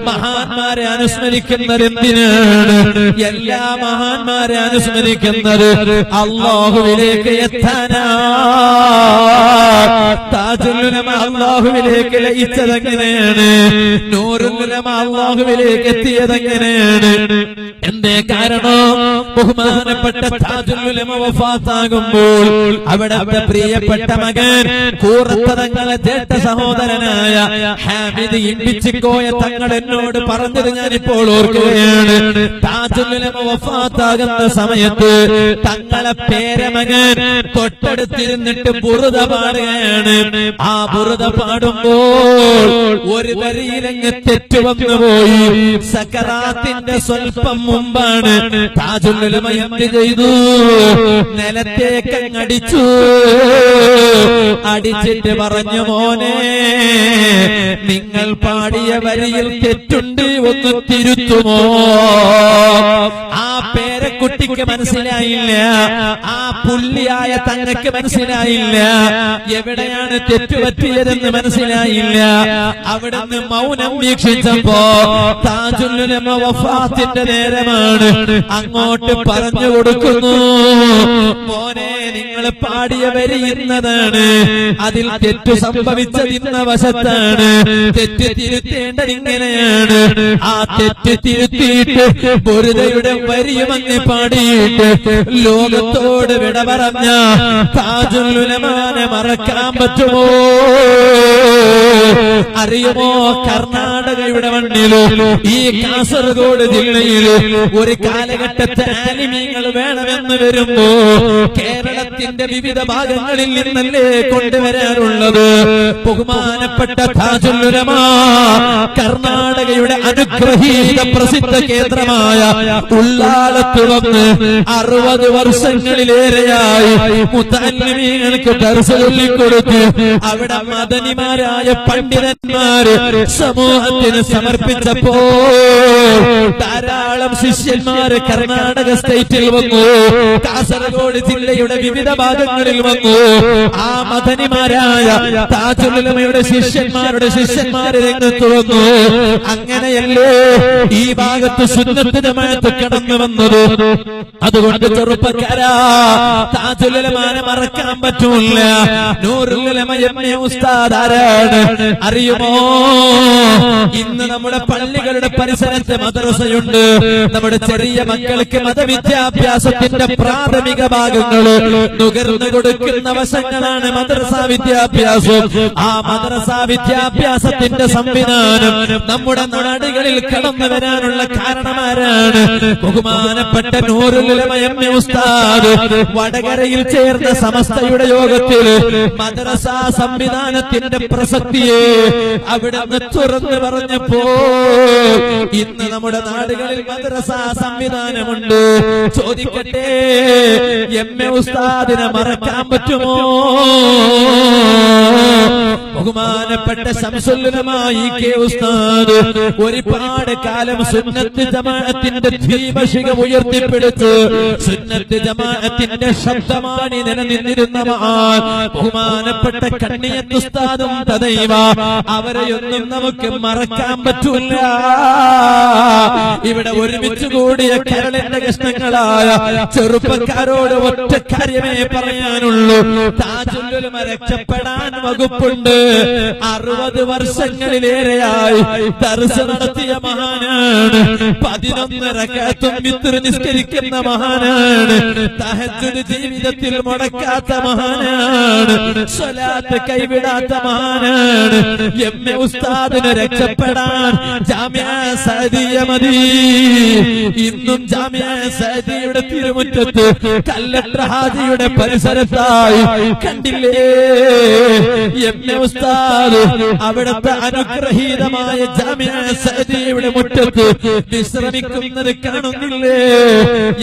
മഹാന്മാരെ അനുസ്മരിക്കുന്നത് എന്തിനാണ്? എല്ലാ മഹാന്മാരെ അനുസ്മരിക്കുന്നത് അല്ലാഹുവിലേക്ക് എത്താനാ. താജുൽ ഉലമ അല്ലാഹുവിലേക്ക് ലയിച്ചതെങ്ങനെയാണ്? നൂറുൽ ഉലമ അല്ലാഹുവിലേക്ക് എത്തിയതെങ്ങനെയാണ്? എന്തേ കാരണം? ബഹുമാനപ്പെട്ട താജുൽ ഉലമ വഫാത്താകുമ്പോൾ അവിടുത്തെ പ്രിയപ്പെട്ട മകൻ കൂറത്തതങ്ങളെ ജേഷ്ഠ സഹോദരനായ ഹാമിദ് ഇമ്പിച്ചിക്കോയ തങ്ങൾ എന്നോട് പറഞ്ഞത് ഞാനിപ്പോൾ ഓർക്കുകയാണ്. താജുൽ ഉലമ വഫാത്താകുന്ന സമയത്ത് തങ്ങളെ പേരമകൻ തൊട്ടടുത്തിരുന്നിട്ട് ബുറുദ പാടുകയാണ്. ആ ബുറുദ പാടുമ്പോൾ ഒരു വരിയിലങ്ങ് തെറ്റുവന്നു പോയി. സക്കറാത്തിന്റെ സ്വൽപ്പം മുമ്പാണ് താജുൽ ഉലമ എന്ത് ചെയ്തു? നിലത്തേക്കങ്ങടിച്ചു. അടിച്ചിട്ട് പറഞ്ഞു, മോനെ, നിങ്ങൾ പാടിയ വരിയിൽ തെറ്റുണ്ട്, ഒന്ന് തിരുത്തുമോ? ആ പേരക്കുട്ടിക്ക് മനസ്സിലായില്ല, ആ പുള്ളിയായ തങ്ങൾക്ക് മനസ്സിലായില്ല, എവിടെയാണ് തെറ്റുപറ്റിയതെന്ന് മനസ്സിലായില്ല. അവിടുന്ന് മൗനം വീക്ഷിച്ചപ്പോ താജുൽ ഉലമ വഫാത്തിന്റെ നേരമാണ്. അങ്ങോട്ട് പറഞ്ഞു കൊടുക്കുന്നു, മോനെ, നിങ്ങൾ പാടിയ വരി ഇന്നതാണ്, അതിൽ തെറ്റു സംഭവിച്ചത് ഇന്ന വശത്താണ്, തെറ്റ് തിരുത്തേണ്ടത് ഇങ്ങനെയാണ്. ആ തെറ്റ് തിരുത്തിയിട്ട് ബുറുദയുടെ വരിയും അങ്ങ് പാടിയിട്ട് ലോകത്തോട് വിട പറഞ്ഞ താജുൽ ഉലമാനെ മറക്കാൻ പറ്റുമോ? അറിയുമോ? കർണാടകയുടെ മണ്ണിലോ ഈ കാസർഗോഡ് ജില്ലയിലോ ഒരു കാലഘട്ടത്തെ ആലിമീങ്ങൾ വേണമെന്ന് വരുമ്പോ കേരളത്തിന്റെ വിവിധ ഭാഗങ്ങളിൽ നിന്നല്ലേ കൊണ്ടുവരാറുള്ളത്. ബഹുമാനപ്പെട്ട താജുൽ ഉലമ കർണാടകയുടെ അനുഗ്രഹീത പ്രസിദ്ധ കേന്ദ്രമായ ഉള്ളാളത്ത് വന്ന് 60 വർഷങ്ങളിലേറെയായി മുതഅല്ലിമീങ്ങൾക്ക് ദർസ് ചൊല്ലിക്കൊടുത്ത് അവിടെ മദനിമാരായ പണ്ഡിതന്മാര് സമൂഹത്തിന് സമർപ്പിച്ചപ്പോ ധാരാളം ശിഷ്യന്മാര് കർണാടക സ്റ്റേറ്റിൽ വന്നു, കാസർഗോഡ് ജില്ലയുടെ വിവിധ ഭാഗങ്ങളിൽ വന്നു. ആ മദനിമാരായ താജുൽ ഉലമയുടെ ശിഷ്യന്മാരുടെ ശിഷ്യന്മാര് രംഗത്ത് വന്നു. അങ്ങനെയല്ലേ ഈ ഭാഗത്ത് സുന്നത്ത് ജമാഅത്ത് കടന്നു വന്നത്. അതുകൊണ്ട് ചെറുപ്പക്കാരാ, താജുൽ ഉലമാനെ മറക്കാൻ പറ്റൂല. നൂറുൽ ഉലമ എന്ന ഉസ്താദ് ആരാണ് അറിയുമോ? ഇന്ന് നമ്മുടെ പള്ളികളുടെ പരിസരത്ത് മദ്രസയുണ്ട്. നമ്മുടെ ചെറിയ മക്കൾക്ക് മതവിദ്യാഭ്യാസത്തിന്റെ പ്രാഥമിക ഭാഗങ്ങൾ നുകർന്നു കൊടുക്കുന്ന വശങ്ങളാണ് മദ്രസ വിദ്യാഭ്യാസം. ആ മദ്രസ വിദ്യാഭ്യാസത്തിന്റെ സംവിധാനം നമ്മുടെ നാടുകളിൽ കടന്നു വരാനുള്ള കാരണമാരാണ്? ബഹുമാനപ്പെട്ട നൂറുൽ ഉലമ എന്ന ഉസ്താദ് വടകരയിൽ ചേർന്ന സമസ്തയുടെ യോഗത്തിൽ മദ്രസ സംവിധാനത്തിന്റെ പ്രസക്തിയെ അവിടുന്ന് തുറന്നു പറഞ്ഞപ്പോ ഇന്ന് നമ്മുടെ നാടുകളിൽ മദ്രസ സംവിധാനമുണ്ട്. ചോദിക്കട്ടെ, എം എ ഉസ്താദിനെ മറക്കാൻ പറ്റുമോ? ബഹുമാനപ്പെട്ട ശംസുൽ ഉലമ ഇ കെ ഉസ്താദ് ഒരുപാട് കാലം സുന്നത്ത് ജമാഅത്തിന്റെ ദീപശിഖ ഉയർത്തിപ്പിടിച്ച് സുന്നത്ത് ജമാഅത്തിന്റെ ശബ്ദമാണി നിലനിന്നിരുന്ന മഹാൻ ബഹുമാനപ്പെട്ട കണ്ണിയത്ത് ഉസ്താദും തദൈവ, അവരെയൊന്നും നമുക്ക് മറക്കാൻ പറ്റൂല. ഇവിടെ ഒരുമിച്ച് കൂടിയ കേരളത്തിന്റെ കഷ്ണങ്ങളായ ചെറുപ്പക്കാരോട് ഒറ്റ കാര്യമേ പറയാനുള്ളൂ. താജുൽ ഉലമ രക്ഷപ്പെടാൻ വകുപ്പുണ്ട്. 60 വർഷങ്ങളിലേറെയായി ദർസ് നടത്തിയ മഹാനാണ്. 11 റക്അത്തും വിത്ർ നിസ്കരിക്കുന്ന മഹാനാണ്. തഹജ്ജുദ് ജീവിതത്തിൽ മുടക്കാത്ത മഹാനാണ്. സ്വലാത്ത് കൈവിടാത്ത മഹാനാണ്. എം എ ഉസ്താദിനെ രക്ഷപ്പെടാൻ ജാമിഅ സഅദിയ മദി. ഇന്നും ജാമിഅ സഅദിയുടെ തിരുമുറ്റത്ത് കല്ലട്ര ഹാജിയുടെ പരിസരത്തായി കണ്ടില്ലേ എം എ ഉസ്താദ് അവിടുത്തെ അനുഗ്രഹീതമായ ജാമിഅ സഅദിയുടെ മുറ്റത്ത് വിശ്രമിക്കുന്നത് കാണുന്നില്ലേ?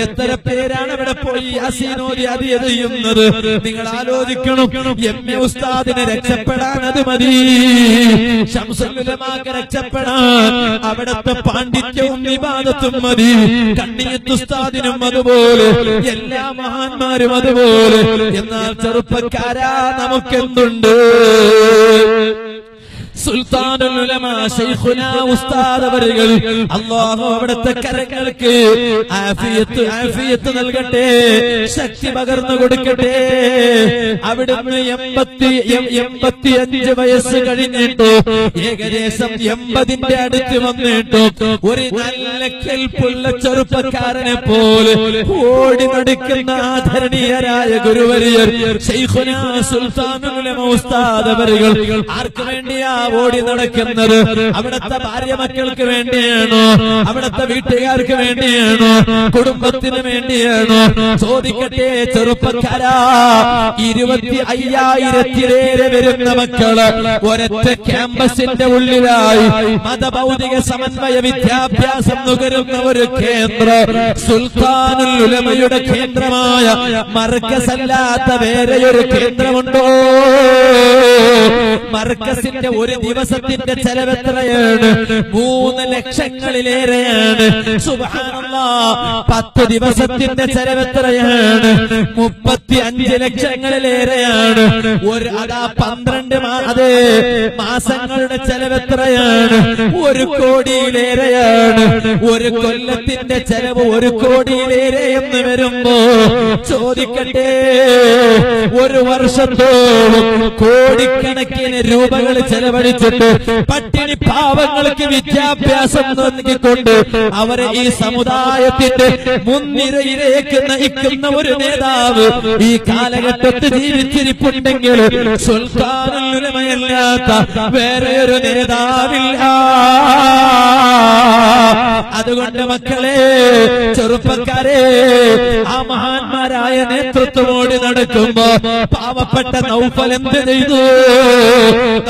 എത്ര പേരാണ് അവിടെ പോയി യാസീൻ ഓതി അദിയ ചെയ്യുന്നത്? നിങ്ങൾ ആലോചിക്കണം. എം എ ഉസ്താദിനെ രക്ഷപ്പെടാൻ അത് മതി. ശംസുൽ ഉലമാക്ക് രക്ഷപ്പെടാൻ അവിടുത്തെ പാണ്ഡിത്യവും ഇബാദത്തും മതി. കണ്ണിയത്ത് ഉസ്താദിനും അതുപോലെ, എല്ലാ മഹാന്മാരും അതുപോലെ. എന്നാൽ ചെറുപ്പക്കാരാ, നമുക്കെന്തുണ്ട്? സുൽത്താനുൽ ഉലമ ശൈഖുനാ ഉസ്താദ് അവர்கள் അല്ലാഹു അവിടുത്തെ കരങ്ങൾക്ക് ആഫിയത്ത് നൽകട്ടെ, ശക്തി പകർന്നു കൊടുക്കട്ടെ. അവിടുന്ന് 85 വയസ്സ് കഴിഞ്ഞിട്ടു ഏകദേശം 80ന്റെ അടുത്ത് വന്നിട്ടു ഒരു നല്ല കെൽപ്പുള്ള ചെറുപ്പക്കാരനെ പോലെ ഓടി നടക്കുന്ന ആദരണീയരായ ഗുരുവര്യർ ശൈഖുനാ സുൽത്താനുൽ ഉലമ ഉസ്താദ് അവர்கள் ആർക്ക് വേണ്ടിയാ ഓടി നടക്കുന്നത്? അവിടുത്തെ ഭാര്യ മക്കൾക്ക് വേണ്ടിയാണോ? അവിടുത്തെ വീട്ടുകാർക്ക് വേണ്ടിയാണോ? കുടുംബത്തിന് വേണ്ടിയാണോ? ചോദിക്കട്ടെ ചെറുപ്പക്കാരാ, 25,000 വരുന്ന മക്കള് ഒരൊറ്റ ക്യാമ്പസിന്റെ ഉള്ളിലായി മതഭൗതിക സമന്വയ വിദ്യാഭ്യാസം നുകരുന്ന ഒരു കേന്ദ്രം സുൽത്താനുൽ ഉലമയുടെ കേന്ദ്രമായ മർക്കസല്ലാത്ത വേറെയൊരു കേന്ദ്രമുണ്ടോ? മർക്കസിന്റെ ഒരു ദിവസത്തിന്റെ ചെലവ് എത്രയാണ്? 3 ലക്ഷങ്ങളിലേറെയാണ്. സുബ്ഹാനല്ലാഹ്, 10 ദിവസത്തിന്റെ ചെലവ് എത്രയാണ്? 35 ലക്ഷങ്ങളിലേറെയാണ്. 12 മാസങ്ങളുടെ ചെലവ് എത്രയാണ്? 1 കോടിയിലേറെയാണ്. ഒരു കൊല്ലത്തിന്റെ ചെലവ് 1 കോടിയിലേറെ എന്ന് വരുമ്പോ ചോദിക്കട്ടെ, ഒരു വർഷത്തോളം കോടിക്കണക്കിന് രൂപകൾ ചെലവഴിച്ചിട്ട് പട്ടിണി പാവങ്ങൾക്ക് വിദ്യാഭ്യാസം നൽകിക്കൊണ്ട് അവരെ ഈ സമുദായത്തിന്റെ മുൻനിരയിലേക്ക് നയിക്കുന്ന ഒരു നേതാവ് ഈ കാലഘട്ടത്തിൽ ജീവിച്ചിരിപ്പുണ്ടെങ്കിൽ സുൽത്താനുൽ ഉലമയല്ലാത്ത വേറെ ഒരു നേതാവില്ല. അതുകൊണ്ട് മക്കളെ, ചെറുപ്പക്കാരെ, ആ മഹാന്മാരായ നേതൃത്വമോടി നടക്കുമ്പോ പാവപ്പെട്ട നൗഫൽ എന്ത് ചെയ്തു?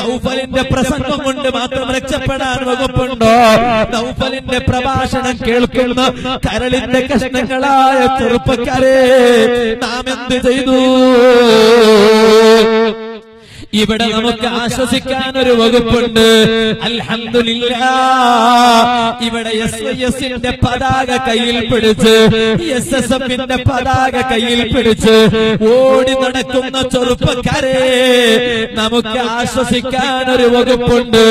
നൗഫലിന്റെ പ്രസംഗം കൊണ്ട് മാത്രം രക്ഷപ്പെടാൻ വകുപ്പുണ്ടോ? നൗഫലിന്റെ പ്രഭാഷണം കേൾക്കുന്ന കരളിന്റെ കഷ്ണങ്ങളായ ചെറുപ്പക്കാരെ, നാം എന്ത് ചെയ്തു? ഇവിടെ നമുക്ക് ആശ്വസിക്കാൻ ഒരു വകുപ്പുണ്ട്. അൽഹംദുലില്ലാ, ഇവിടെ SYSന്റെ പതാക കയ്യിൽ പിടിച്ച്, SSFന്റെ പതാക കയ്യിൽ പിടിച്ച് ഓടി നടക്കുന്ന ചെറുപ്പക്കാരെ, നമുക്ക് ആശ്വസിക്കാൻ ഒരു വകുപ്പുണ്ട്.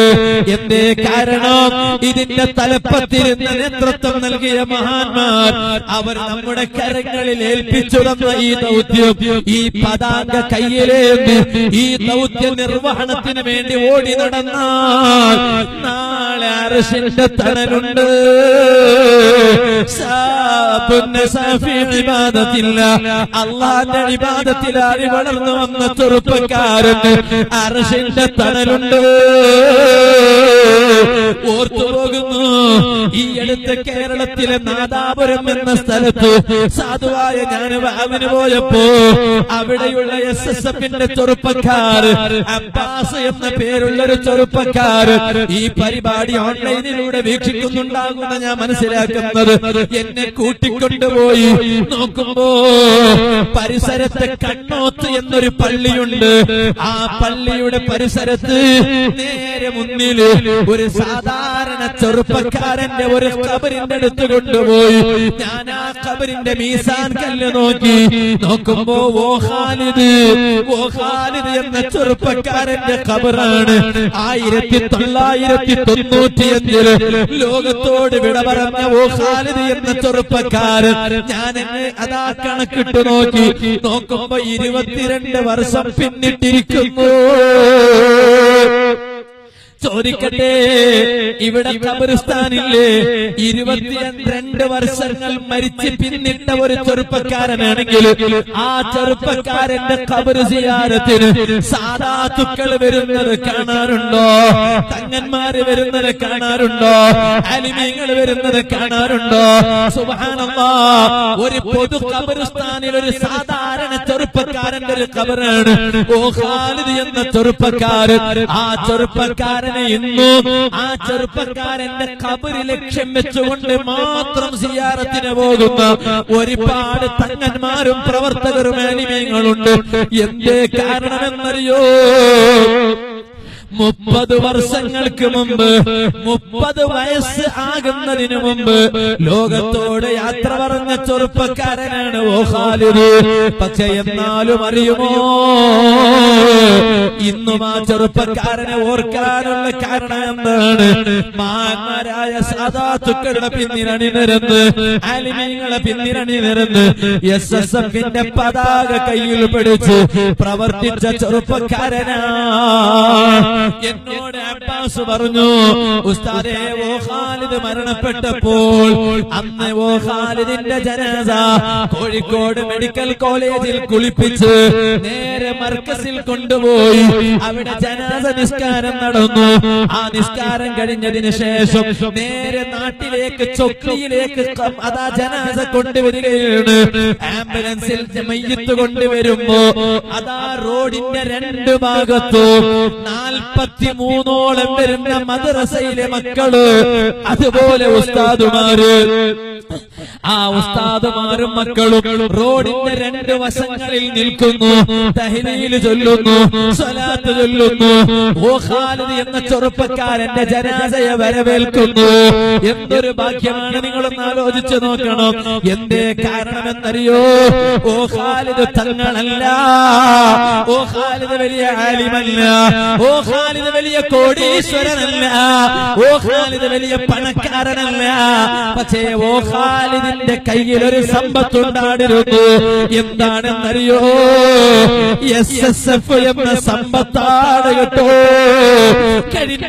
എന്തേ കാരണം? ഇതിന്റെ തലപ്പത്തിരുന്ന് നേതൃത്വം നൽകിയ മഹാന്മാർ അവർ നമ്മുടെ കരങ്ങളിൽ ഏൽപ്പിച്ചു തന്ന ഈ ദൗത്യം, ഈ പതാക കയ്യിലേന്തി ഈ ദൗത്യ നിർവഹണത്തിന് വേണ്ടി ഓടി നടന്നാൽ നാളെ അർശിന്റെ തണലുണ്ട്. അള്ളാന്റെ ഇബാദത്തിലായി വളർന്നു വന്ന ചെറുപ്പക്കാരന് അർശിന്റെ തണലുണ്ട്. ഓർത്തുപോകുന്നു, ഈ അടുത്ത കേരളത്തിലെ നാദാപുരം എന്ന സ്ഥലത്ത് സാധുവായ ഞാൻ വാവിന് പോയപ്പോ അവിടെയുള്ള SSFന്റെ ചെറുപ്പക്കാർ, അബ്ബാസ് എന്ന പേരുള്ളൊരു ചെറുപ്പക്കാർ ഈ പരിപാടി ഓൺലൈനിലൂടെ വീക്ഷിക്കുന്നുണ്ടാകുന്ന ഞാൻ മനസ്സിലാക്കുന്നത്. എന്നെ കൂട്ടിക്കൊണ്ടുപോയി നോക്കുമ്പോ പരിസരത്ത് കണ്ണോത്ത് എന്നൊരു പള്ളിയുണ്ട്. ആ പള്ളിയുടെ പരിസരത്ത് നേരെ മുന്നിൽ ഒരു സാധാരണ ചെറുപ്പക്കാരന്റെ ഒരു ഖബറിന്റെ അടുത്ത് കൊണ്ടുപോയി ഞാൻ ആ ഖബറിന്റെ മീസാൻ കല്ല് നോക്കുമ്പോ ഓ ഖാലിദ് എന്ന ചെറുപ്പക്കാരന്റെ ഖബറാണ്. 1995 ലോകത്തോട് വിട പറഞ്ഞ ഓ ഖാലിദ് എന്ന ചെറുപ്പക്കാരൻ ഞാൻ എന്നെ അതാ കണക്കിട്ട് നോക്കുമ്പോ 22 വർഷം പിന്നിട്ടിരിക്കുന്നു. ചോദിക്കട്ടെ, ഇവിടെ ഖബറിസ്ഥാനില്ലേ? 22 വർഷങ്ങൾ മരിച്ച് പിന്നിട്ട ഒരു ചെറുപ്പക്കാരനാണെങ്കിൽ ആ ചെറുപ്പക്കാരന്റെ ഖബർ സിയാറത്തിന് സാദാത്തുക്കൾ വരുന്നത് കാണാറുണ്ടോ? തങ്ങന്മാര് വരുന്നത് കാണാറുണ്ടോ? അലിമീങ്ങൾ വരുന്നത് കാണാറുണ്ടോ? സുബ്ഹാനല്ലാഹ്, ഒരു പൊതു ഖബറിസ്ഥാനിൽ ഒരു സാധാരണ ചെറുപ്പക്കാരന്റെ ഒരു ഖബറാണ് ഓ ഖാലിദ് എന്ന ചെറുപ്പക്കാരൻ. ആ ചെറുപ്പക്കാരൻ ഇന്നും ആ ചെറുപ്പക്കാരന്റെ ഖബറ് ലക്ഷ്യം വെച്ചുകൊണ്ട് മാത്രം സിയാറത്തിന് പോകുന്ന ഒരുപാട് തങ്ങന്മാരും പ്രവർത്തകരും ആലിമീങ്ങളുണ്ട്. എന്തേ കാരണമെന്നറിയോ? 30 വർഷങ്ങൾക്ക് മുമ്പ് 30 വയസ്സ് ആകുന്നതിന് മുമ്പ് ലോകത്തോട് യാത്ര പറഞ്ഞ ചെറുപ്പക്കാരനാണ് ഓ ഖാലിദ്. പക്ഷെ എന്നാലും അറിയുമോ, ഇന്നും ആ ചെറുപ്പക്കാരനെ ഓർക്കാനുള്ള കാരണം എന്താണ്? മഹാന്മാരായ സാദാത്തുക്കളുടെ പിന്നിലണിനിരന്ന്, ആലിമീങ്ങളെ പിന്നിലണിനിരന്ന് SSFന്റെ പതാക കയ്യിൽ പിടിച്ച് പ്രവർത്തിച്ച ചെറുപ്പക്കാരനാ. എന്നോട് അബ്ബാസ് പറഞ്ഞു, ഉസ്താദേ, ഓ ഖാലിദ് മരണപ്പെട്ടപ്പോൾ അന്ന് ഓ ഖാലിദിന്റെ ജനാസ കോഴിക്കോട് മെഡിക്കൽ കോളേജിൽ കുളിപ്പിച്ച് നേരെ മർക്കസിൽ കൊണ്ടുപോയി അവിടെ ജനാസ നിസ്കാരം നടന്നു. ആ നിസ്കാരം കഴിഞ്ഞതിന് ശേഷം നേരെ നാട്ടിലേക്ക് ചൊക്ലിയിലേക്ക് അതാ ജനാസ കൊണ്ടുവരികയാണ്. ആംബുലൻസിൽ മയ്യിത്ത് കൊണ്ടുവരുമ്പോ അതാ റോഡിന്റെ 2 ഭാഗത്തും 43ഓളം വരുന്ന മദ്രസയിലെ മക്കള്, അതുപോലെ ഉസ്താദുമാര്, ആ ഉസ്താദുമാരും മക്കളും റോഡിന്റെ 2 വശങ്ങളിൽ നിൽക്കുന്നു, തഹ്ലീൽ ചൊല്ലുന്നു, സ്വലാത്ത് ചൊല്ലുന്നു. ഓ ഖാലിദ് എന്ന ചെറുപ്പക്കാരന്റെ ജനാസയെ വരവേൽക്കുന്നു. എന്തൊരു ഭാഗ്യമാണ്! നിങ്ങളൊന്ന് ആലോചിച്ചു നോക്കണം. എന്തേ കാരണമെന്നറിയോ? ഓ ഖാലിദ് തങ്ങളല്ല, ഓ ഖാലിദ് വലിയ ആലിമല്ല, ഓ ഖാലിദ് വലിയ കോടീശ്വരനല്ല, ഓ ഖാലിദ് വലിയ പണക്കാരനല്ല. പക്ഷേ ഓ ഖാലിദിന്റെ കയ്യിൽ ഒരു സമ്പത്തുണ്ടായിരുന്നു. എന്താണെന്നറിയോ? SSF എന്ന സമ്പത്താണ് കേട്ടോ. കഴിഞ്ഞ